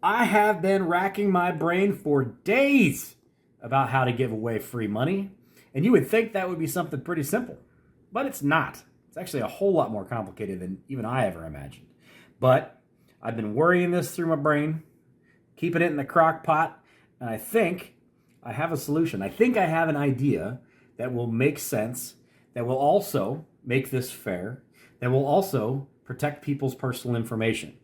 I have been racking my brain for days about how to give away free money, and you would think that would be something pretty simple, but it's not. It's actually a whole lot more complicated than even I ever imagined. But I've been worrying this through my brain, keeping it in the crock pot, and I think I have a solution. I think I have an idea that will make sense, that will also make this fair, that will also protect people's personal information.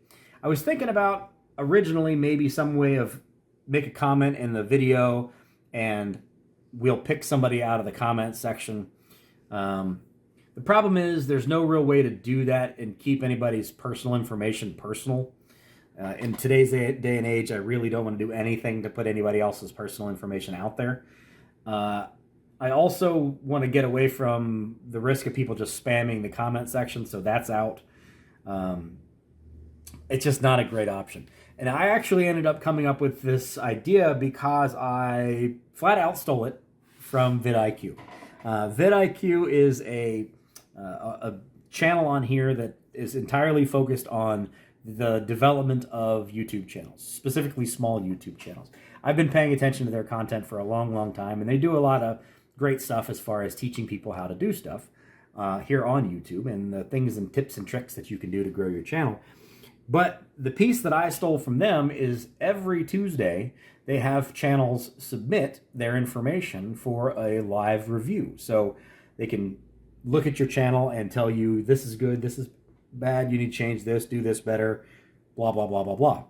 I was thinking about originally maybe some way of make a comment in the video and we'll pick somebody out of the comment section. The problem is there's no real way to do that and keep anybody's personal information personal. In today's day and age, I really don't want to do anything to put anybody else's personal information out there. I also want to get away from the risk of people just spamming the comment section, so that's out. It's just not a great option. And I actually ended up coming up with this idea because I flat out stole it from vidIQ. vidIQ is a channel on here that is entirely focused on the development of YouTube channels, specifically small YouTube channels. I've been paying attention to their content for a long, long time, and they do a lot of great stuff as far as teaching people how to do stuff here on YouTube and the things and tips and tricks that you can do to grow your channel. But the piece that I stole from them is every Tuesday they have channels submit their information for a live review. So they can look at your channel and tell you this is good, this is bad, you need to change this, do this better, blah, blah, blah, blah, blah.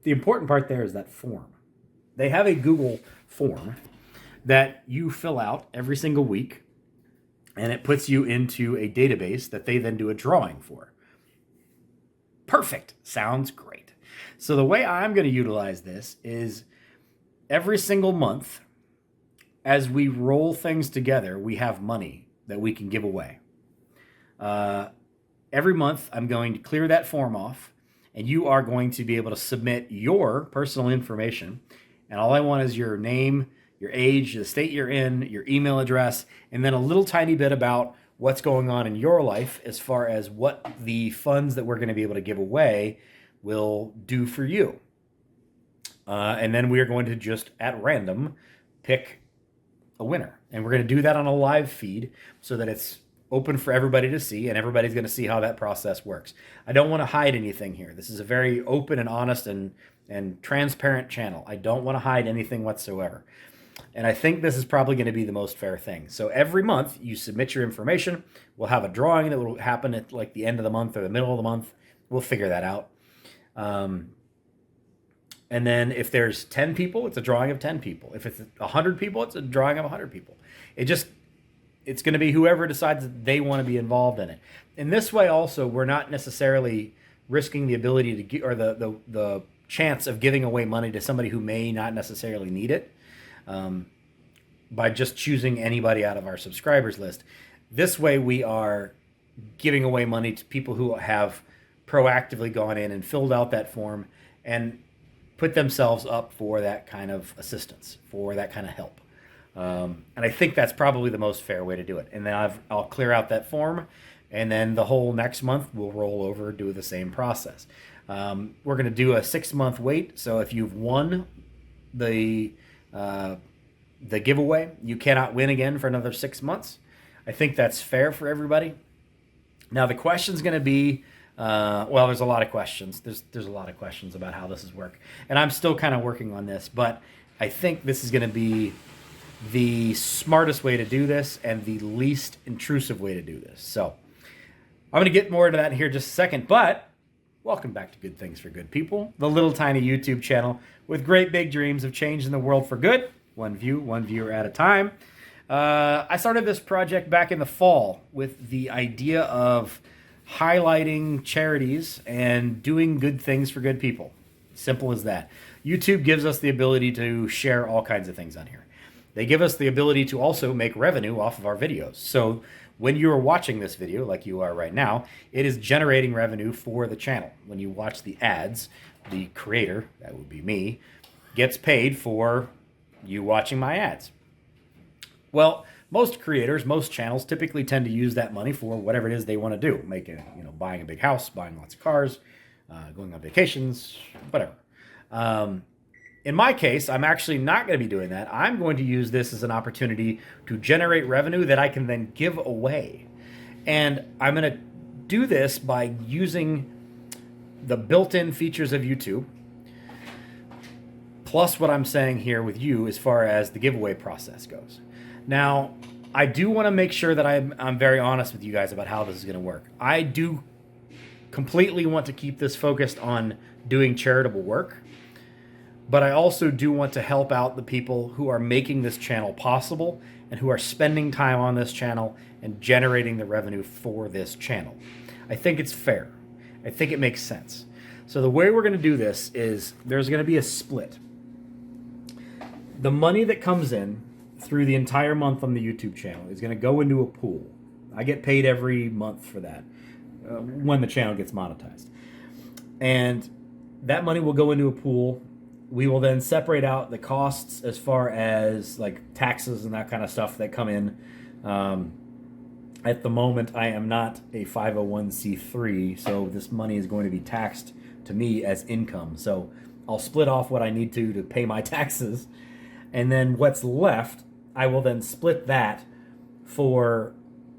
The important part there is that form. They have a Google form that you fill out every single week, and it puts you into a database that they then do a drawing for. Perfect. Sounds great. So the way I'm going to utilize this is every single month, as we roll things together, we have money that we can give away. Every month, I'm going to clear that form off, and you are going to be able to submit your personal information. And all I want is your name, your age, the state you're in, your email address, and then a little tiny bit about what's going on in your life as far as what the funds that we're going to be able to give away will do for you. And then we are going to just at random pick a winner. And we're going to do that on a live feed so that it's open for everybody to see, and everybody's going to see how that process works. I don't want to hide anything here. This is a very open and honest and transparent channel. I don't want to hide anything whatsoever. And I think this is probably going to be the most fair thing. So every month you submit your information. We'll have a drawing that will happen at like the end of the month or the middle of the month. We'll figure that out. And then if there's 10 people, it's a drawing of 10 people. If it's 100 people, it's a drawing of 100 people. It's going to be whoever decides that they want to be involved in it. In this way also, we're not necessarily risking the ability to get, or the chance of giving away money to somebody who may not necessarily need it. By just choosing anybody out of our subscribers list. This way we are giving away money to people who have proactively gone in and filled out that form and put themselves up for that kind of assistance, for that kind of help. And I think that's probably the most fair way to do it. And then I'll clear out that form, and then the whole next month we'll roll over, do the same process. We're going to do a 6-month wait. So if you've won the giveaway, you cannot win again for another 6 months. I think that's fair for everybody. Now the question's going to be, well, there's a lot of questions. There's a lot of questions about how this is work, and I'm still kind of working on this. But I think this is going to be the smartest way to do this and the least intrusive way to do this. So I'm going to get more into that here in just a second. But welcome back to Good Things for Good People, the little tiny YouTube channel with great big dreams of changing the world for good, one viewer at a time. I started this project back in the fall with the idea of highlighting charities and doing good things for good people. Simple as that. YouTube gives us the ability to share all kinds of things on here. They give us the ability to also make revenue off of our videos. So when you are watching this video, like you are right now, it is generating revenue for the channel. When you watch the ads, the creator, that would be me, gets paid for you watching my ads. Well, most creators, most channels typically tend to use that money for whatever it is they want to do. Buying a big house, buying lots of cars, going on vacations, whatever. In my case, I'm actually not going to be doing that. I'm going to use this as an opportunity to generate revenue that I can then give away. And I'm going to do this by using the built-in features of YouTube, plus what I'm saying here with you as far as the giveaway process goes. Now, I do want to make sure that I'm very honest with you guys about how this is going to work. I do completely want to keep this focused on doing charitable work, but I also do want to help out the people who are making this channel possible and who are spending time on this channel and generating the revenue for this channel. I think it's fair. I think it makes sense. So the way we're going to do this is there's going to be a split. The money that comes in through the entire month on the YouTube channel is going to go into a pool. I get paid every month for that when the channel gets monetized. And that money will go into a pool. We will then separate out the costs as far as like taxes and that kind of stuff that come in. At the moment, I am not a 501c3, so this money is going to be taxed to me as income. So I'll split off what I need to pay my taxes. And then what's left, I will then split that for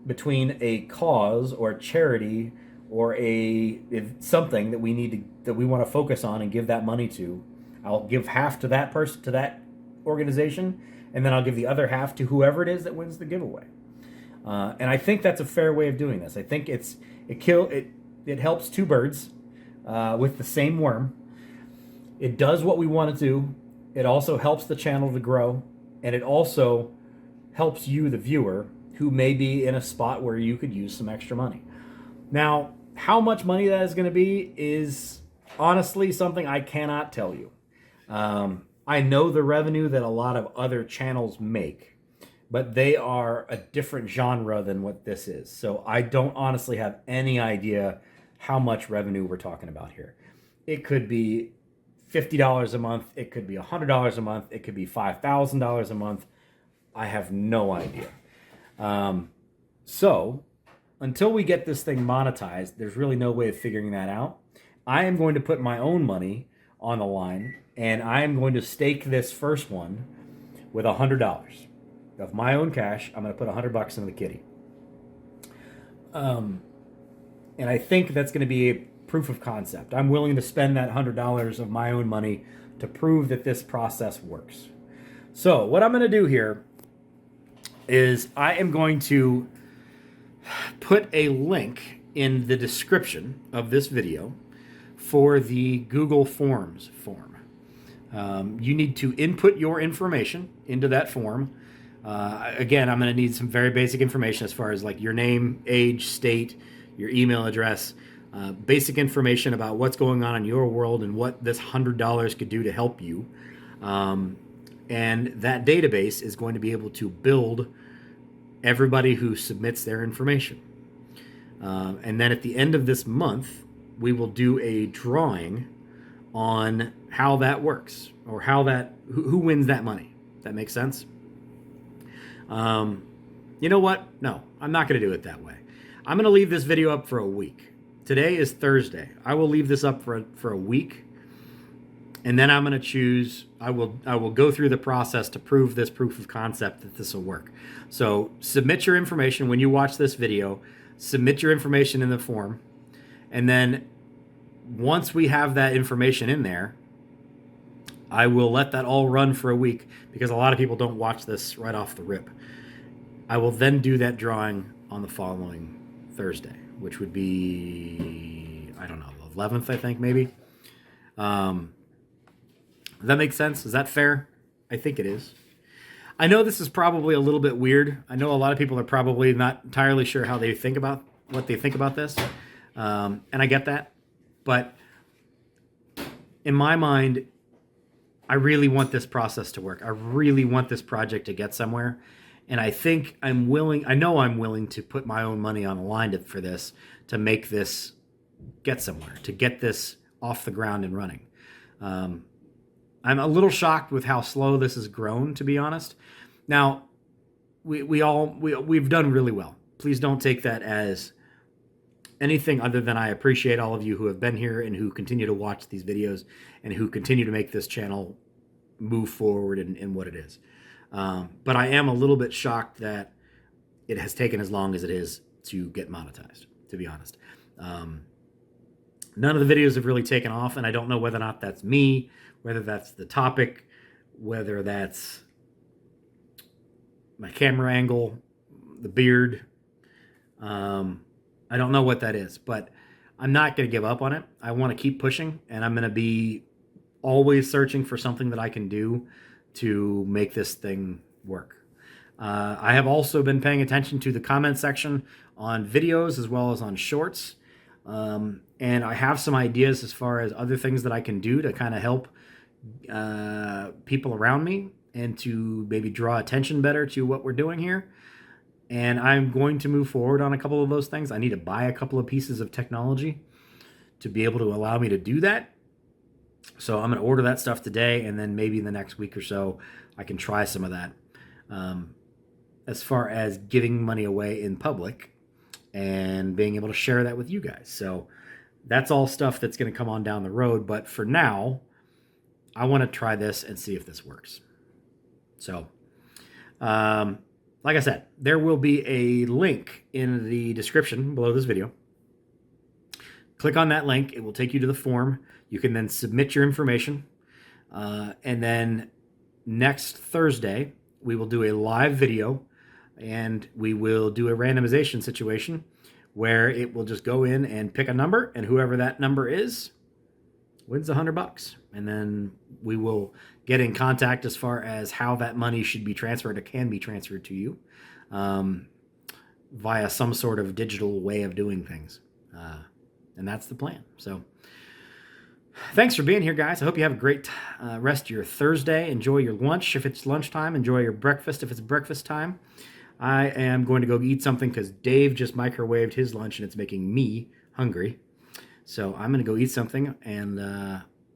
between a cause or charity or something that we want to focus on and give that money to. I'll give half to that person, to that organization, and then I'll give the other half to whoever it is that wins the giveaway. And I think that's a fair way of doing this. I think it helps two birds with the same worm. It does what we want to do. It also helps the channel to grow, and it also helps you, the viewer, who may be in a spot where you could use some extra money. Now, how much money that is going to be is honestly something I cannot tell you. I know the revenue that a lot of other channels make, but they are a different genre than what this is. So I don't honestly have any idea how much revenue we're talking about here. It could be $50 a month. It could be $100 a month. It could be $5,000 a month. I have no idea. So until we get this thing monetized, there's really no way of figuring that out. I am going to put my own money on the line, and I am going to stake this first one with $100 of my own cash. I'm going to put $100 into the kitty. And I think that's going to be a proof of concept. I'm willing to spend that $100 of my own money to prove that this process works. So what I'm going to do here is I am going to put a link in the description of this video for the Google Forms form. You need to input your information into that form. Again, I'm going to need some very basic information as far as like your name, age, state, your email address, basic information about what's going on in your world and what this $100 could do to help you. And that database is going to be able to build everybody who submits their information. And then at the end of this month, we will do a drawing on how that works, or who wins that money. That makes sense? You know what? No, I'm not going to do it that way. I'm going to leave this video up for a week. Today is Thursday. I will leave this up for a week, and then I'm going to choose. I will go through the process to prove this proof of concept that this will work. So submit your information when you watch this video. Submit your information in the form, and then once we have that information in there, I will let that all run for a week because a lot of people don't watch this right off the rip. I will then do that drawing on the following Thursday, which would be, I don't know, the 11th, I think, maybe. Does that make sense? Is that fair? I think it is. I know this is probably a little bit weird. I know a lot of people are probably not entirely sure what they think about this. And I get that. But in my mind, I really want this process to work. I really want this project to get somewhere. And I think I'm willing to put my own money on the line for this, to make this get somewhere, to get this off the ground and running. I'm a little shocked with how slow this has grown, to be honest. Now, we've done really well. Please don't take that as anything other than I appreciate all of you who have been here and who continue to watch these videos and who continue to make this channel move forward in what it is. But I am a little bit shocked that it has taken as long as it is to get monetized, to be honest. None of the videos have really taken off, and I don't know whether or not that's me, whether that's the topic, whether that's my camera angle, the beard. I don't know what that is, but I'm not going to give up on it. I want to keep pushing, and I'm going to be always searching for something that I can do to make this thing work. I have also been paying attention to the comment section on videos as well as on shorts. And I have some ideas as far as other things that I can do to kind of help people around me and to maybe draw attention better to what we're doing here. And I'm going to move forward on a couple of those things. I need to buy a couple of pieces of technology to be able to allow me to do that. So I'm going to order that stuff today, and then maybe in the next week or so, I can try some of that. As far as giving money away in public and being able to share that with you guys. So that's all stuff that's going to come on down the road. But for now, I want to try this and see if this works. So, like I said, there will be a link in the description below this video. Click on that link. It will take you to the form. You can then submit your information. And then next Thursday, we will do a live video, and we will do a randomization situation where it will just go in and pick a number, and whoever that number is wins $100. And then we will get in contact as far as how that money should be transferred or can be transferred to you via some sort of digital way of doing things. And that's the plan. So thanks for being here, guys. I hope you have a great rest of your Thursday. Enjoy your lunch if it's lunchtime. Enjoy your breakfast if it's breakfast time. I am going to go eat something because Dave just microwaved his lunch and it's making me hungry. So I'm going to go eat something, and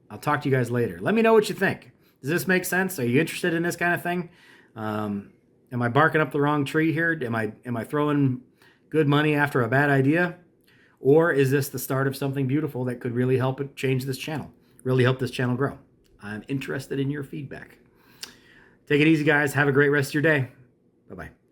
I'll talk to you guys later. Let me know what you think. Does this make sense? Are you interested in this kind of thing? Am I barking up the wrong tree here? Am I throwing good money after a bad idea? Or is this the start of something beautiful that could really help it change this channel, really help this channel grow? I'm interested in your feedback. Take it easy, guys. Have a great rest of your day. Bye-bye.